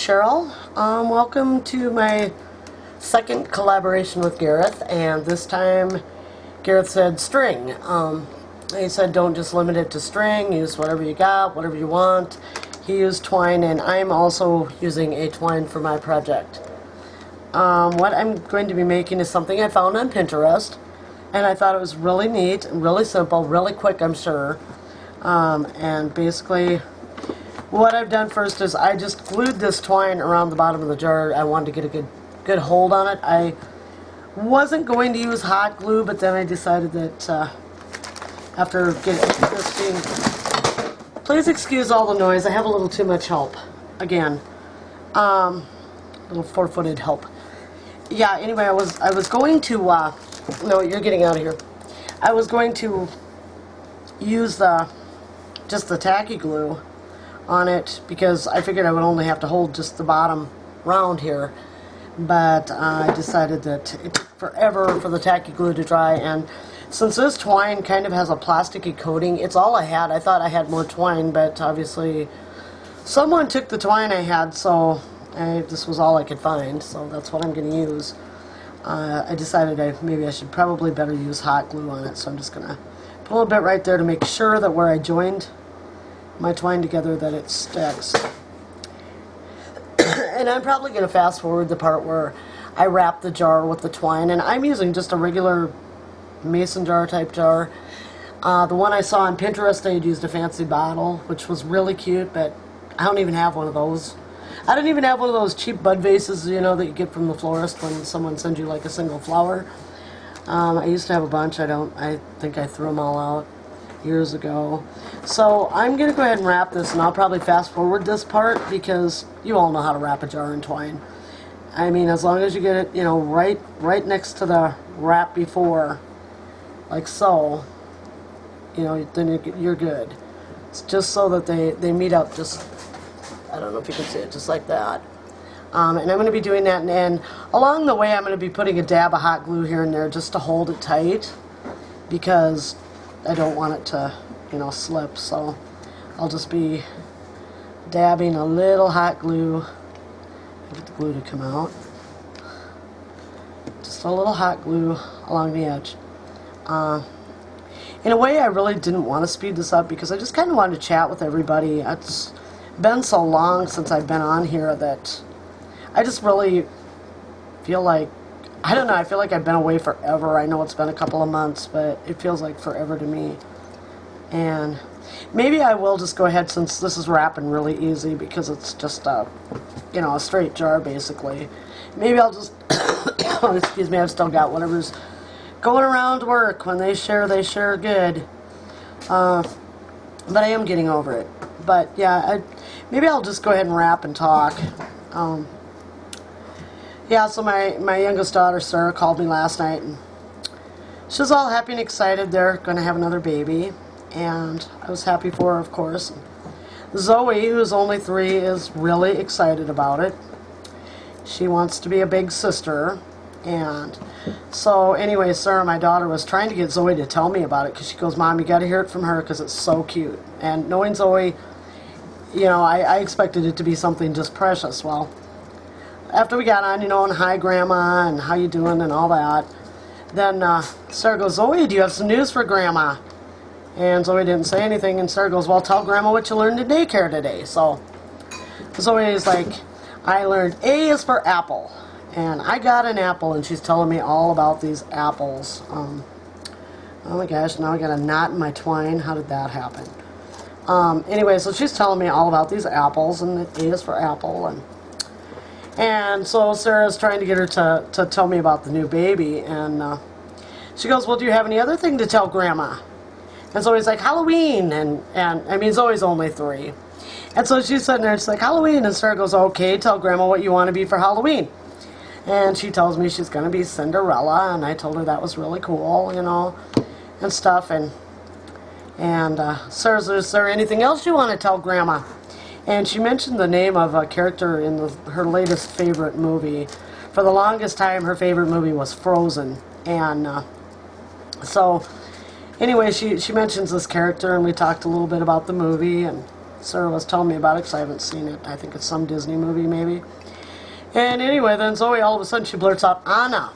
Cheryl. Welcome to my second collaboration with Gareth, and this time Gareth said string. He said don't just limit it to string, use whatever you got, whatever you want. He used twine, and I'm also using a twine for my project. What I'm going to be making is something I found on Pinterest, and I thought it was really neat, really simple, really quick, I'm sure. And basically what I've done first is I just glued this twine around the bottom of the jar. I wanted to get a good hold on it. I wasn't going to use hot glue, but then I decided that after getting this being... Please excuse all the noise. I have a little too much help. Again, little four-footed help. Yeah. Anyway, I was going to. No, you're getting out of here. I was going to use just the tacky glue on it because I figured I would only have to hold just the bottom round here, but I decided that it took forever for the tacky glue to dry, and since this twine kind of has a plasticky coating, it's all I had. I thought I had more twine, but obviously someone took the twine I had, so this was all I could find, so that's what I'm going to use. I decided maybe I should probably better use hot glue on it, so I'm just going to put a little bit right there to make sure that where I joined my twine together that it sticks. And I'm probably going to fast forward the part where I wrap the jar with the twine, and I'm using just a regular mason jar type jar. The one I saw on Pinterest, I had used a fancy bottle, which was really cute, but I don't even have one of those. I don't even have one of those cheap bud vases, you know, that you get from the florist when someone sends you like a single flower. I used to have a bunch. I think I threw them all out years ago. So I'm going to go ahead and wrap this, and I'll probably fast forward this part because you all know how to wrap a jar in twine. I mean, as long as you get it, you know, right next to the wrap before, like so, you know, then you're good. It's just so that they meet up just, I don't know if you can see it, just like that. And I'm going to be doing that, and along the way I'm going to be putting a dab of hot glue here and there just to hold it tight because I don't want it to, you know, slip. So I'll just be dabbing a little hot glue. Get the glue to come out. Just a little hot glue along the edge. In a way, I really didn't want to speed this up because I just kind of wanted to chat with everybody. It's been so long since I've been on here that I just really feel like, I don't know, I feel like I've been away forever. I know it's been a couple of months, but it feels like forever to me. And maybe I will just go ahead, since this is wrapping really easy because it's just a, you know, a straight jar basically. Maybe I'll just, excuse me, I've still got whatever's going around work. When they share good. But I am getting over it. But yeah, maybe I'll just go ahead and wrap and talk. Yeah, so my youngest daughter, Sarah, called me last night, and she was all happy and excited. They're going to have another baby, and I was happy for her, of course. Zoe, who's only 3, is really excited about it. She wants to be a big sister, and so anyway, Sarah, my daughter, was trying to get Zoe to tell me about it because she goes, Mom, you got to hear it from her because it's so cute. And knowing Zoe, you know, I expected it to be something just precious. Well, after we got on, you know, and hi Grandma and how you doing and all that, then Sarah goes, Zoe, do you have some news for Grandma? And Zoe didn't say anything, and Sarah goes, well, tell Grandma what you learned in daycare today. So Zoe is like, I learned A is for apple, and I got an apple, and she's telling me all about these apples. Oh my gosh, now I got a knot in my twine. How did that happen? Anyway, so she's telling me all about these apples, and A is for apple, and so Sarah's trying to get her to tell me about the new baby, and she goes, well, do you have any other thing to tell Grandma? And Zoe's like, Halloween, and I mean, Zoe's only 3. And so she's sitting there, she's like, Halloween, and Sarah goes, okay, tell Grandma what you want to be for Halloween. And she tells me she's going to be Cinderella, and I told her that was really cool, you know, and stuff, and Sarah says, is there anything else you want to tell Grandma? And she mentioned the name of a character in her latest favorite movie. For the longest time, her favorite movie was Frozen. And so, anyway, she mentions this character, and we talked a little bit about the movie. And Sarah was telling me about it because I haven't seen it. I think it's some Disney movie maybe. And anyway, then Zoe all of a sudden she blurts out Anna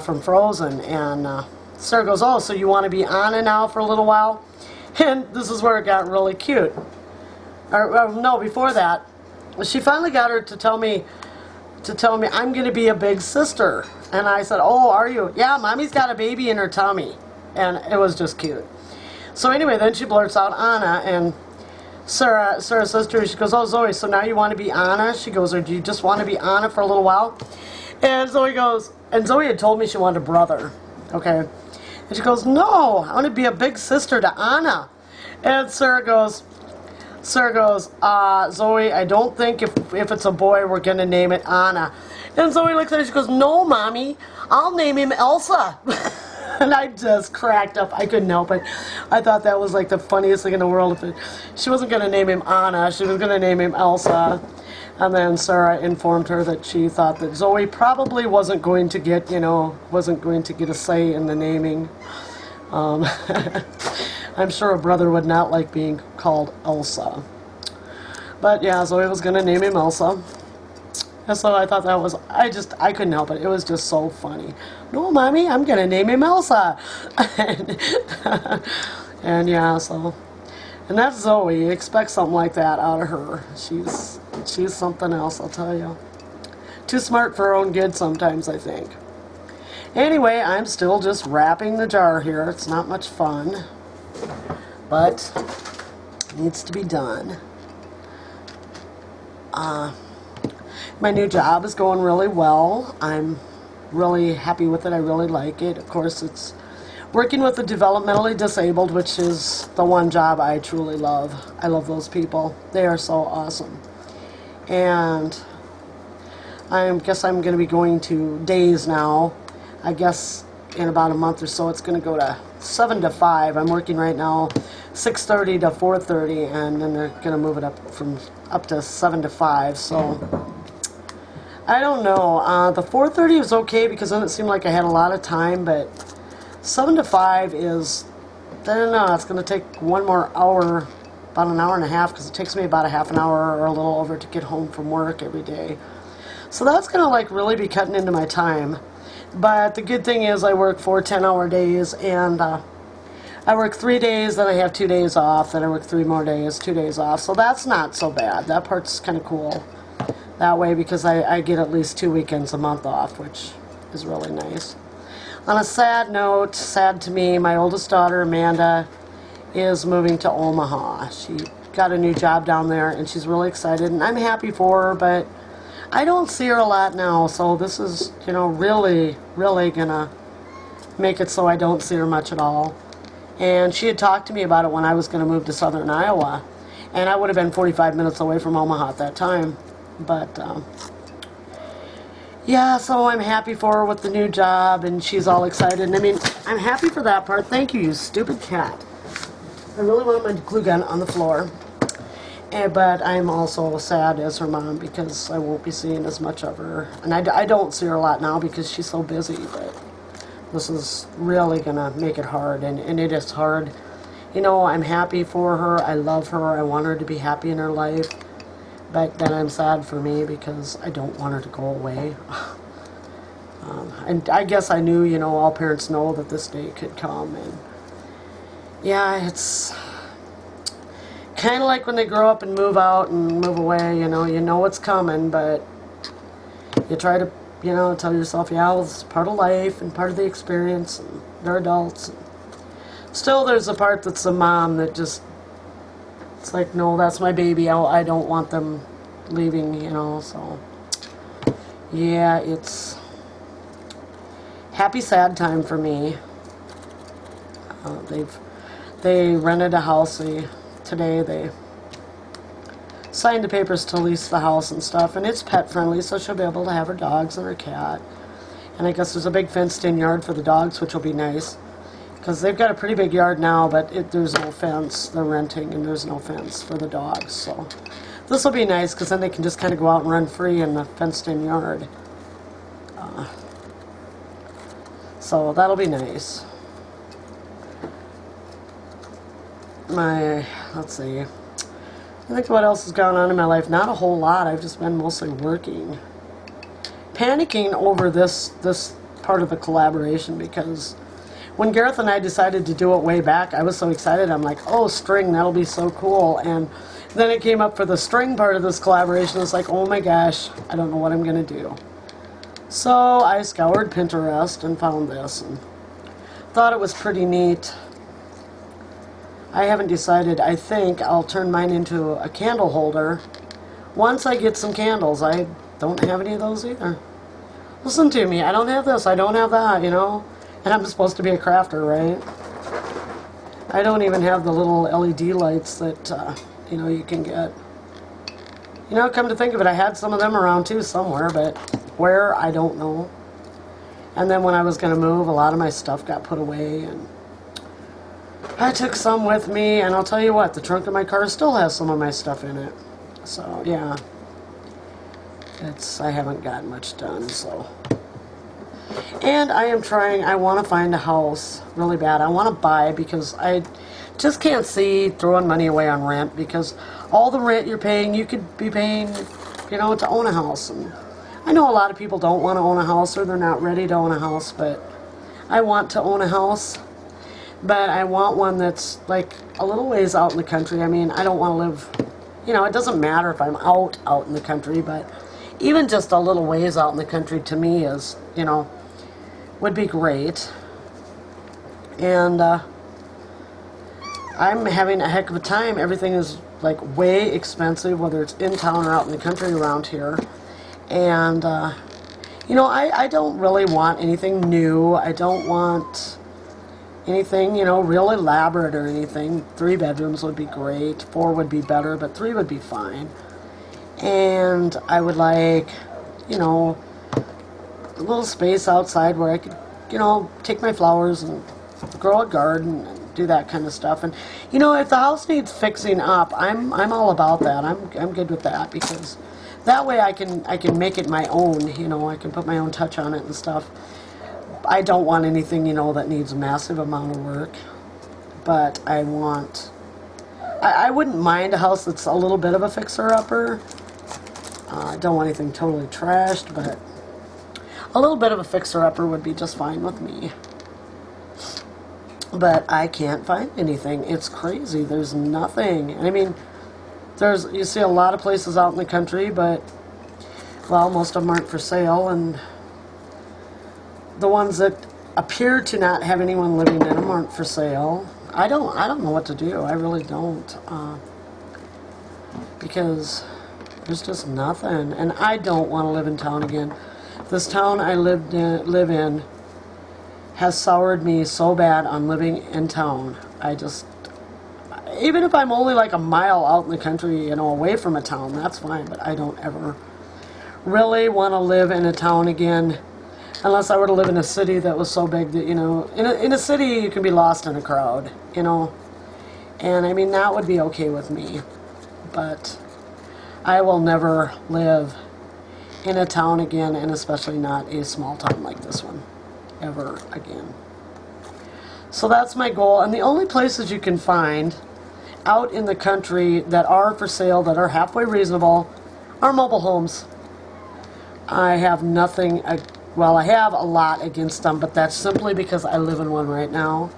from Frozen, and Sarah goes, "Oh, so you want to be Anna now for a little while?" And this is where it got really cute. Or no, before that, she finally got her to tell me I'm going to be a big sister. And I said, "Oh, are you?" "Yeah, Mommy's got a baby in her tummy." And it was just cute. So anyway, then she blurts out Anna, and Sarah says to her, she goes, "Oh, Zoe, so now you want to be Anna?" She goes, "Or do you just want to be Anna for a little while?" And Zoe goes, and Zoe had told me she wanted a brother, okay? And she goes, "No, I want to be a big sister to Anna." And Sarah goes, "Zoe, I don't think if it's a boy, we're going to name it Anna." And Zoe looks at her, she goes, "No, Mommy, I'll name him Elsa." And I just cracked up. I couldn't help it. I thought that was like the funniest thing in the world. She wasn't going to name him Anna. She was going to name him Elsa. And then Sarah informed her that she thought that Zoe probably wasn't going to get, wasn't going to get a say in the naming. I'm sure a brother would not like being called Elsa. But yeah, Zoe was going to name him Elsa. And so I thought that was, I couldn't help it. It was just so funny. "No, Mommy, I'm going to name him Elsa." And yeah, so, and that's Zoe. You expect something like that out of her. She's something else, I'll tell you. Too smart for her own good sometimes, I think. Anyway, I'm still just wrapping the jar here. It's not much fun, but it needs to be done. My new job is going really well. I'm really happy with it. I really like it. Of course, it's working with the developmentally disabled, which is the one job I truly love. I love those people. They are so awesome. And I guess I'm going to be going to days now. I guess in about a month or so it's going to go to 7 to 5. I'm working right now 6:30 to 4:30, and then they're going to move it up to 7 to 5. So I don't know. The 4:30 was okay because then it seemed like I had a lot of time, but 7 to 5 is, I don't know, it's going to take one more hour, about an hour and a half, because it takes me about a half an hour or a little over to get home from work every day. So that's going to like really be cutting into my time. But the good thing is I work 4 10-hour days, and I work 3 days, then I have 2 days off, then I work 3 more days, 2 days off. So that's not so bad. That part's kind of cool that way, because I get at least 2 weekends a month off, which is really nice. On a sad note, sad to me, my oldest daughter, Amanda, is moving to Omaha. She got a new job down there, and she's really excited, and I'm happy for her, but I don't see her a lot now, so this is, really, really gonna make it so I don't see her much at all. And she had talked to me about it when I was going to move to southern Iowa, and I would have been 45 minutes away from Omaha at that time. But yeah, so I'm happy for her with the new job, and she's all excited. And I mean, I'm happy for that part. Thank you, you stupid cat. I really want my glue gun on the floor. But I'm also sad as her mom because I won't be seeing as much of her. And I don't see her a lot now because she's so busy, but this is really going to make it hard, and it is hard. I'm happy for her. I love her. I want her to be happy in her life. But then I'm sad for me because I don't want her to go away. And I guess I knew, all parents know that this day could come. And yeah, it's kind of like when they grow up and move out and move away, you know what's coming, but you try to, tell yourself, yeah, well, it's part of life and part of the experience, and they're adults. Still, there's a part that's a mom that just, it's like, no, that's my baby, I don't want them leaving, so yeah, it's happy sad time for me. They rented a house. Today they signed the papers to lease the house and stuff, and it's pet friendly, so she'll be able to have her dogs and her cat. And I guess there's a big fenced in yard for the dogs, which will be nice, because they've got a pretty big yard now, but there's no fence. They're renting, and there's no fence for the dogs, so this will be nice, because then they can just kind of go out and run free in the fenced in yard. So that'll be nice. Let's see, I think what else has gone on in my life? Not a whole lot. I've just been mostly working. Panicking over this part of the collaboration, because when Gareth and I decided to do it way back, I was so excited. I'm like, oh, string, that'll be so cool. And then it came up for the string part of this collaboration. It's like, oh my gosh, I don't know what I'm going to do. So I scoured Pinterest and found this and thought it was pretty neat. I haven't decided. I think I'll turn mine into a candle holder once I get some candles. I don't have any of those either. Listen to me. I don't have this. I don't have that, you know. And I'm supposed to be a crafter, right? I don't even have the little LED lights that, you know, you can get. You know, come to think of it, I had some of them around too somewhere, but where, I don't know. And then when I was going to move, a lot of my stuff got put away, and I took some with me, and I'll tell you what, the trunk of my car still has some of my stuff in it. So, yeah. I haven't gotten much done, so. And I am trying, I want to find a house really bad. I want to buy, because I just can't see throwing money away on rent, because all the rent you're paying, you could be paying, you know, to own a house. And I know a lot of people don't want to own a house, or they're not ready to own a house, but I want to own a house. But I want one that's like a little ways out in the country. I mean, I don't want to live, you know, it doesn't matter if I'm out in the country, but even just a little ways out in the country to me is, you know, would be great. And I'm having a heck of a time. Everything is like way expensive, whether it's in town or out in the country around here. And, you know, I don't really want anything new. I don't want anything, you know, real elaborate or anything. 3 bedrooms would be great. 4 would be better, but 3 would be fine. And I would like, you know, a little space outside where I could, you know, take my flowers and grow a garden and do that kind of stuff. And, you know, if the house needs fixing up, I'm all about that. I'm good with that, because that way I can make it my own, you know, I can put my own touch on it and stuff. I don't want anything, you know, that needs a massive amount of work, but I wouldn't mind a house that's a little bit of a fixer-upper. I don't want anything totally trashed, but a little bit of a fixer-upper would be just fine with me. But I can't find anything. It's crazy. There's nothing. I mean, you see a lot of places out in the country, but, well, most of them aren't for sale, and the ones that appear to not have anyone living in them aren't for sale. I don't know what to do. I really don't. Because there's just nothing. And I don't want to live in town again. This town I live in has soured me so bad on living in town. Even if I'm only like a mile out in the country, you know, away from a town, that's fine. But I don't ever really want to live in a town again. Unless I were to live in a city that was so big that, you know, in a city you can be lost in a crowd, you know. And, I mean, that would be okay with me. But I will never live in a town again, and especially not a small town like this one, ever again. So that's my goal. And the only places you can find out in the country that are for sale, that are halfway reasonable, are mobile homes. I have nothing... Well, I have a lot against them, but that's simply because I live in one right now.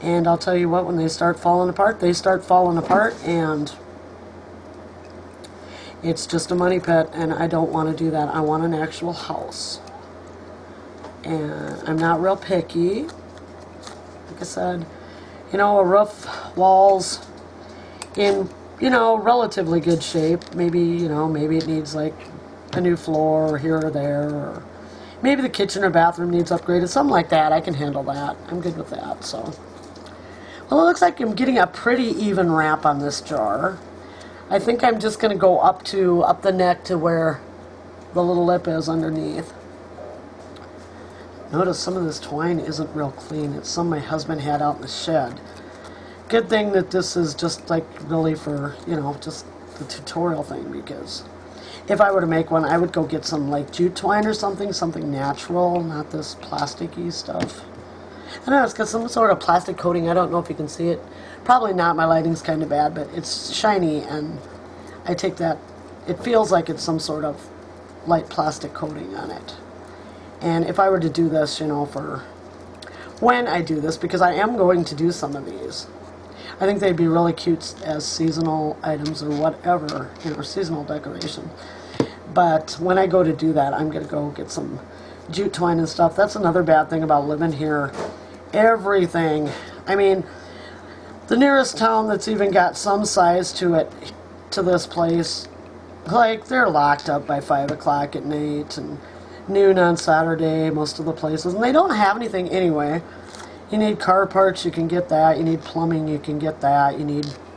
And I'll tell you what, when they start falling apart, they start falling apart, and it's just a money pit, and I don't want to do that. I want an actual house. And I'm not real picky. Like I said, you know, a roof, walls in, you know, relatively good shape. Maybe, you know, maybe it needs like a new floor here or there, or maybe the kitchen or bathroom needs upgraded, something like that. I can handle that. I'm good with that. So, well, it looks like I'm getting a pretty even wrap on this jar. I think I'm just going to go up the neck to where the little lip is underneath. Notice some of this twine isn't real clean. It's some my husband had out in the shed. Good thing that this is just like really for, you know, just the tutorial thing, because if I were to make one, I would go get some like jute twine or something natural, not this plasticky stuff. I don't know, it's got some sort of plastic coating. I don't know if you can see it, Probably not, my lighting's kind of bad, but it's shiny, and I take that, it feels like it's some sort of light plastic coating on it. And if I were to do this, you know, for when I do this, because I am going to do some of these, I think they'd be really cute as seasonal items or whatever, you know, seasonal decoration. But when I go to do that, I'm going to go get some jute twine and stuff. That's another bad thing about living here. Everything, I mean, the nearest town that's even got some size to it, to this place, like, they're locked up by 5 o'clock at night and noon on Saturday, most of the places, and they don't have anything anyway. You need car parts, you can get that. You need plumbing, you can get that.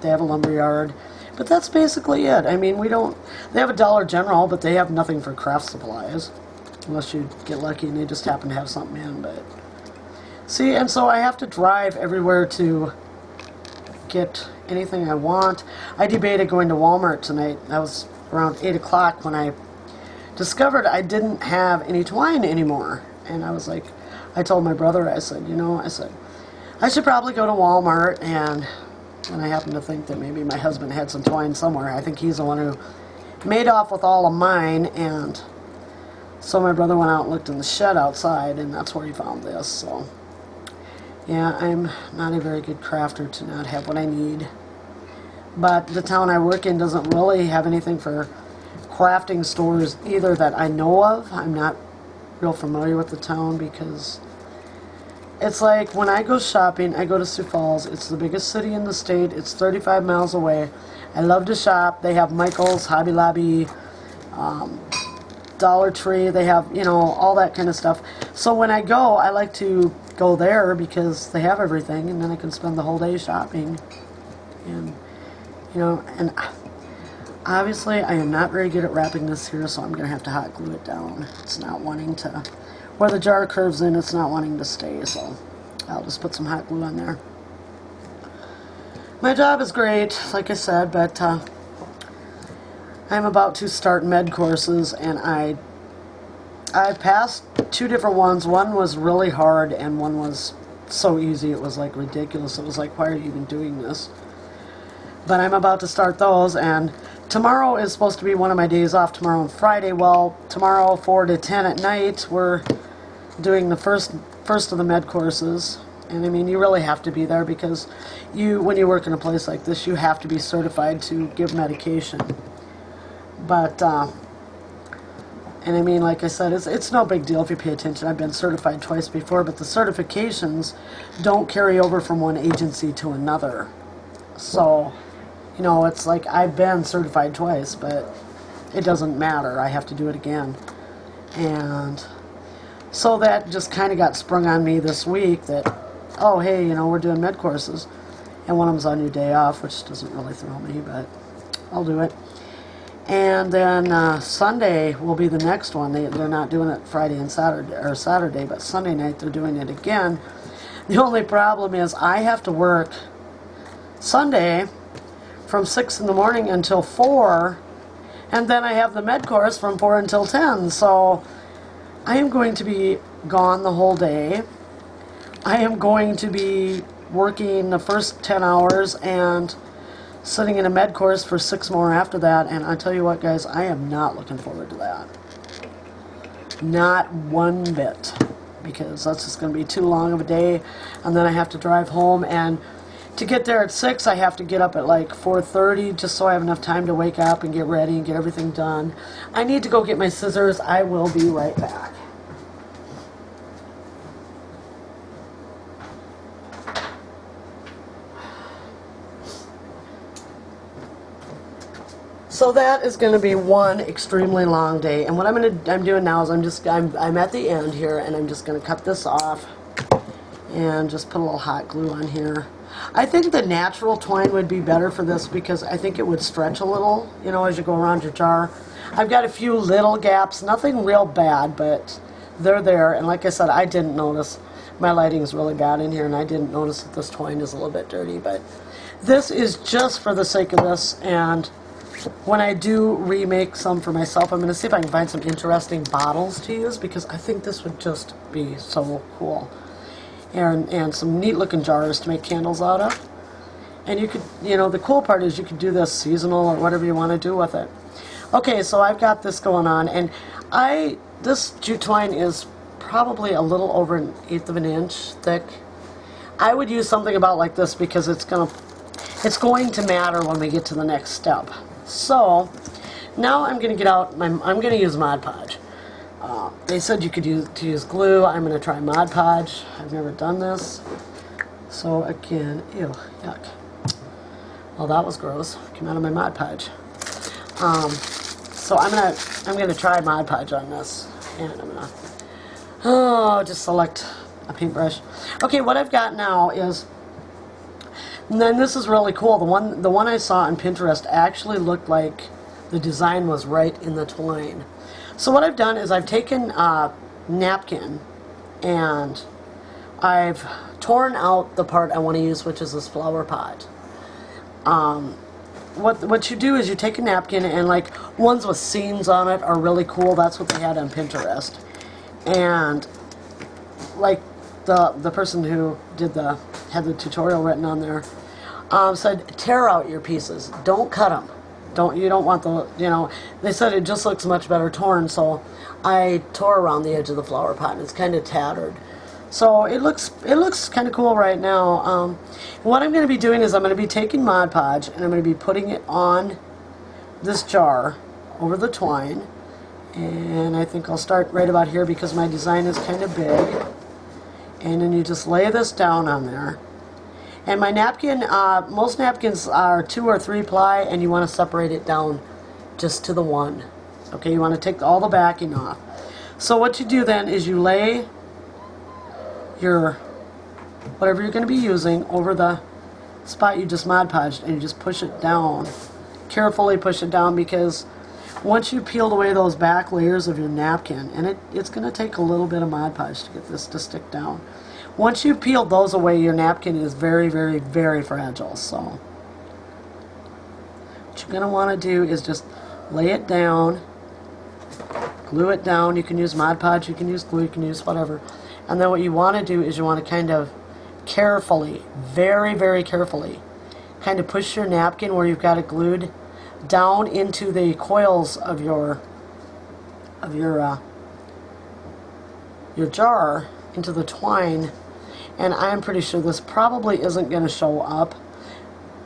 They have a lumber yard, but that's basically it. I mean, they have a Dollar General, but they have nothing for craft supplies, unless you get lucky and they just happen to have something in. But see, and so I have to drive everywhere to get anything I want. I debated going to Walmart tonight. That was around 8 o'clock when I discovered I didn't have any twine anymore. And I was like, I told my brother, I said, you know, I should probably go to Walmart, and I happened to think that maybe my husband had some twine somewhere. I think he's the one who made off with all of mine, and so my brother went out and looked in the shed outside, and that's where he found this. So yeah, I'm not a very good crafter to not have what I need. But the town I work in doesn't really have anything for crafting stores either that I know of. I'm not real familiar with the town, because it's like when I go shopping, I go to Sioux Falls. It's the biggest city in the state. It's 35 miles away. I love to shop. They have Michael's, Hobby Lobby, Dollar Tree. They have, you know, all that kind of stuff. So when I go, I like to go there because they have everything, and then I can spend the whole day shopping. And, you know, and obviously I am not very good at wrapping this here, so I'm going to have to hot glue it down. It's not wanting to, where the jar curves in, it's not wanting to stay, so I'll just put some hot glue on there. My job is great, like I said, but I'm about to start med courses, and I passed 2 different ones. One was really hard, and one was so easy it was like ridiculous. It was like, why are you even doing this? But I'm about to start those, and tomorrow is supposed to be one of my days off, tomorrow and Friday. Well, tomorrow 4 to 10 at night, we're doing the first of the med courses. And I mean, you really have to be there, because when you work in a place like this, you have to be certified to give medication. But, and I mean, like I said, it's no big deal if you pay attention. I've been certified twice before, but the certifications don't carry over from one agency to another. So, you know, it's like I've been certified twice, but it doesn't matter. I have to do it again. And so that just kind of got sprung on me this week that, oh, hey, you know, we're doing med courses. And one of them's on your day off, which doesn't really thrill me, but I'll do it. And then Sunday will be the next one. They're not doing it Friday and Saturday, but Sunday night they're doing it again. The only problem is I have to work Sunday from 6 in the morning until 4, and then I have the med course from 4 until 10. So I am going to be gone the whole day. I am going to be working the first 10 hours and sitting in a med course for 6 more after that, and I tell you what, guys, I am not looking forward to that. Not one bit, because that's just going to be too long of a day, and then I have to drive home, and to get there at 6, I have to get up at like 4:30 just so I have enough time to wake up and get ready and get everything done. I need to go get my scissors. I will be right back. So that is going to be one extremely long day, and what I'm doing now is I'm at the end here, and I'm just going to cut this off and just put a little hot glue on here. I think the natural twine would be better for this, because I think it would stretch a little, you know, as you go around your jar. I've got a few little gaps, nothing real bad, but they're there, and like I said, I didn't notice. My lighting is really bad in here, and I didn't notice that this twine is a little bit dirty, but this is just for the sake of this, and when I do remake some for myself, I'm going to see if I can find some interesting bottles to use, because I think this would just be so cool. And some neat looking jars to make candles out of. And you could, you know, the cool part is you could do this seasonal or whatever you want to do with it. Okay, so I've got this going on, and this jute twine is probably a little over 1/8 of an inch thick. I would use something about like this because it's going to matter when we get to the next step. So now I'm going to get out, I'm going to use Mod Podge. They said you could use glue. I'm going to try Mod Podge. I've never done this. So again, ew, yuck. Well, that was gross. Came out of my Mod Podge. So I'm gonna try Mod Podge on this, and I'm gonna just select a paintbrush. Okay, what I've got now is, and then this is really cool. The one I saw on Pinterest actually looked like the design was right in the twine. So what I've done is I've taken a napkin and I've torn out the part I want to use, which is this flower pot. What you do is you take a napkin, and like ones with seams on it are really cool. That's what they had on Pinterest. And like the person who had the tutorial written on there said, tear out your pieces. Don't cut them. You don't want the, you know, they said it just looks much better torn, so I tore around the edge of the flower pot, and it's kind of tattered. So it looks kind of cool right now. What I'm going to be doing is I'm going to be taking Mod Podge, and I'm going to be putting it on this jar over the twine. And I think I'll start right about here because my design is kind of big. And then you just lay this down on there. And my napkin, most napkins are 2 or 3 ply, and you want to separate it down just to the one. Okay, you want to take all the backing off. So what you do then is you lay your whatever you're going to be using over the spot you just Mod Podged, and you just push it down. Carefully push it down, because once you peeled away those back layers of your napkin, and it's going to take a little bit of Mod Podge to get this to stick down. Once you've peeled those away, your napkin is very, very, very fragile. So what you're going to want to do is just lay it down, glue it down. You can use Mod Podge, you can use glue, you can use whatever. And then what you want to do is you want to kind of carefully, very, very carefully, kind of push your napkin where you've got it glued down into the coils of your jar, into the twine. And I'm pretty sure this probably isn't going to show up,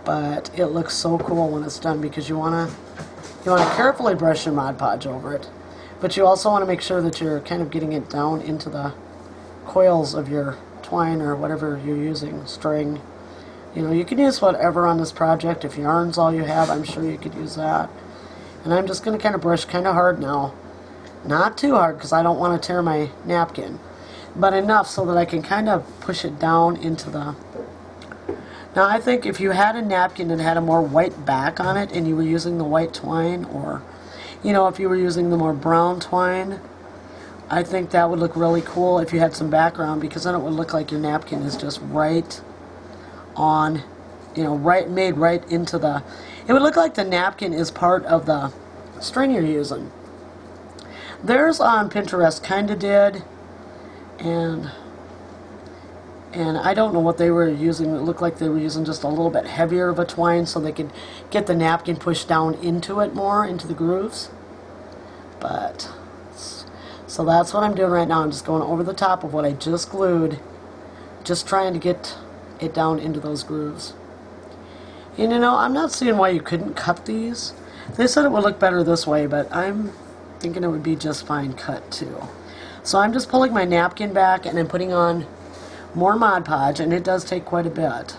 but it looks so cool when it's done, because you want to carefully brush your Mod Podge over it, but you also want to make sure that you're kind of getting it down into the coils of your twine or whatever you're using, string. You know, you can use whatever on this project. If yarn's all you have, I'm sure you could use that. And I'm just going to kind of brush kind of hard now. Not too hard, because I don't want to tear my napkin, but enough so that I can kind of push it down into the... Now I think if you had a napkin that had a more white back on it and you were using the white twine, or, you know, if you were using the more brown twine, I think that would look really cool if you had some background, because then it would look like your napkin is just right on, you know, made right into the... It would look like the napkin is part of the string you're using. Theirs on Pinterest kind of did, and I don't know what they were using. It looked like they were using just a little bit heavier of a twine so they could get the napkin pushed down into it more, into the grooves. But, so that's what I'm doing right now. I'm just going over the top of what I just glued, just trying to get it down into those grooves. And you know, I'm not seeing why you couldn't cut these. They said it would look better this way, but I'm thinking it would be just fine cut too. So I'm just pulling my napkin back and I'm putting on more Mod Podge, and it does take quite a bit,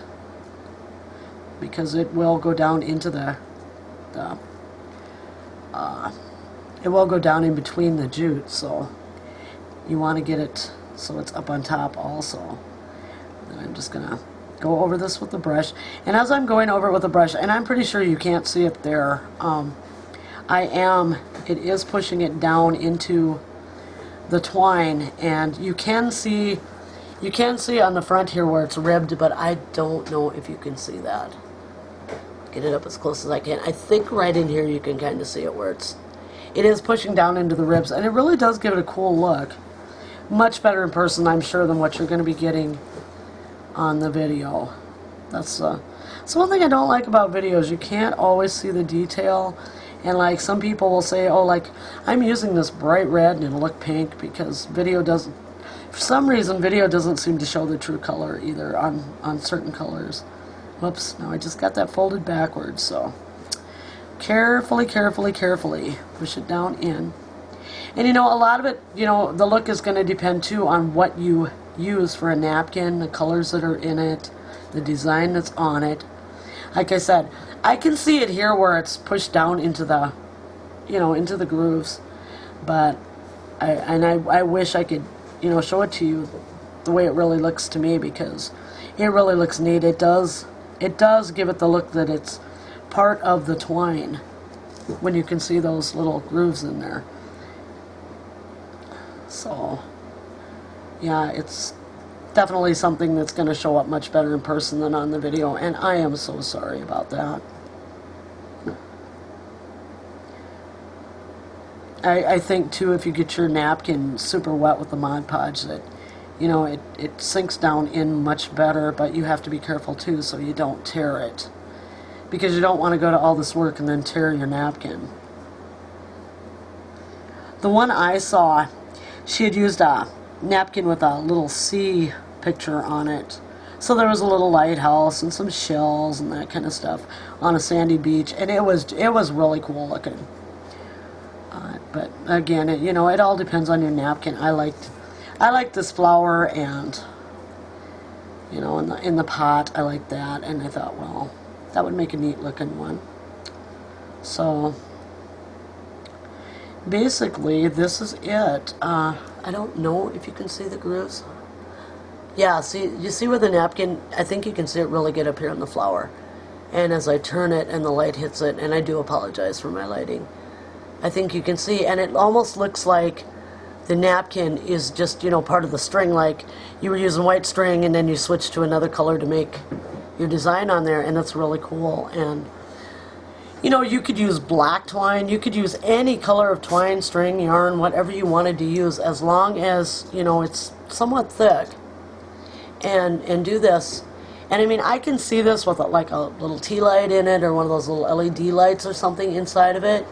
because it will go down into it will go down in between the jute, so you want to get it so it's up on top also. And I'm just gonna go over this with the brush, and as I'm going over it with the brush, and I'm pretty sure you can't see it there, it is pushing it down into the twine, and you can see on the front here where it's ribbed, but I don't know if you can see that. Get it up as close as I can. I think right in here you can kind of see it where it is pushing down into the ribs, and it really does give it a cool look. Much better in person, I'm sure, than what you're going to be getting on the video. So So one thing I don't like about videos, you can't always see the detail. And like some people will say, oh, like I'm using this bright red and it'll look pink, because video doesn't, for some reason video doesn't seem to show the true color either on certain colors. Whoops, now I just got that folded backwards, so carefully, carefully, carefully push it down in. And you know, a lot of it, you know, the look is going to depend too on what you use for a napkin, the colors that are in it, the design that's on it. Like I said, I can see it here where it's pushed down into the, you know, into the grooves, but I wish I could, you know, show it to you the way it really looks to me, because it really looks neat. It does give it the look that it's part of the twine when you can see those little grooves in there. So yeah, it's definitely something that's going to show up much better in person than on the video, and I am so sorry about that. I think too, if you get your napkin super wet with the Mod Podge, that, you know, it sinks down in much better, but you have to be careful too so you don't tear it, because you don't want to go to all this work and then tear your napkin. The one I saw, she had used a napkin with a little sea picture on it. So there was a little lighthouse and some shells and that kind of stuff on a sandy beach, and it was really cool looking. But again, you know, it all depends on your napkin. I liked this flower, and you know, in the pot, I like that, and I thought, well, that would make a neat looking one. So basically, this is it. I don't know if you can see the grooves. Yeah, see, you see where the napkin, I think you can see it really good up here in the flower. And as I turn it and the light hits it, and I do apologize for my lighting, I think you can see, and it almost looks like the napkin is just, you know, part of the string, like you were using white string and then you switched to another color to make your design on there, and it's really cool. And you know, you could use black twine, you could use any color of twine, string, yarn, whatever you wanted to use, as long as, you know, it's somewhat thick. And do this. And I mean, I can see this with like a little tea light in it, or one of those little LED lights or something inside of it,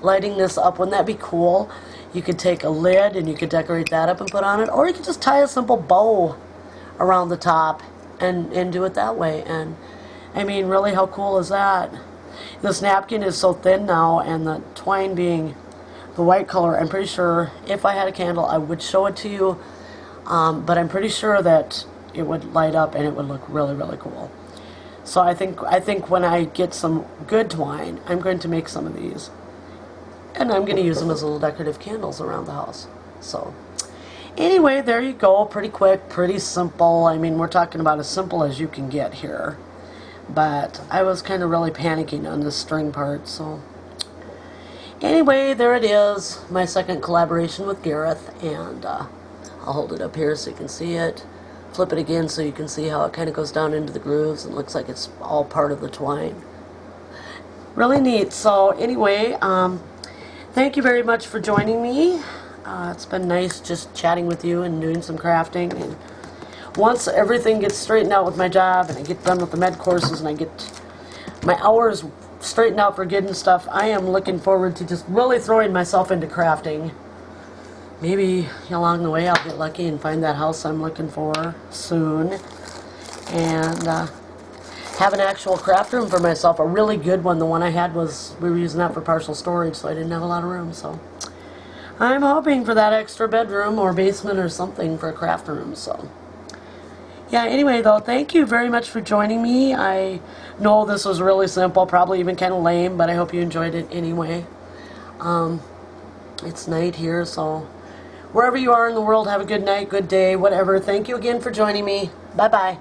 lighting this up. Wouldn't that be cool? You could take a lid and you could decorate that up and put on it, or you could just tie a simple bow around the top and do it that way. And I mean, really, how cool is that? This napkin is so thin now, and the twine being the white color, I'm pretty sure if I had a candle I would show it to you, but I'm pretty sure that it would light up and it would look really, really cool. So I think when I get some good twine, I'm going to make some of these, and I'm going to use them as little decorative candles around the house. So anyway, there you go. Pretty quick, pretty simple. I mean, we're talking about as simple as you can get here, but I was kind of really panicking on this string part. So anyway, there it is, my second collaboration with Gareth, and I'll hold it up here so you can see it. Flip it again so you can see how it kind of goes down into the grooves and looks like it's all part of the twine. Really neat. So anyway, thank you very much for joining me. It's been nice just chatting with you and doing some crafting. And once everything gets straightened out with my job and I get done with the med courses and I get my hours straightened out for good and stuff, I am looking forward to just really throwing myself into crafting. Maybe along the way I'll get lucky and find that house I'm looking for soon, and have an actual craft room for myself, a really good one. The one I had was, we were using that for partial storage, so I didn't have a lot of room. So I'm hoping for that extra bedroom or basement or something for a craft room. So yeah, anyway though, thank you very much for joining me. I know this was really simple, probably even kind of lame, but I hope you enjoyed it anyway. It's night here, so wherever you are in the world, have a good night, good day, whatever. Thank you again for joining me. Bye-bye.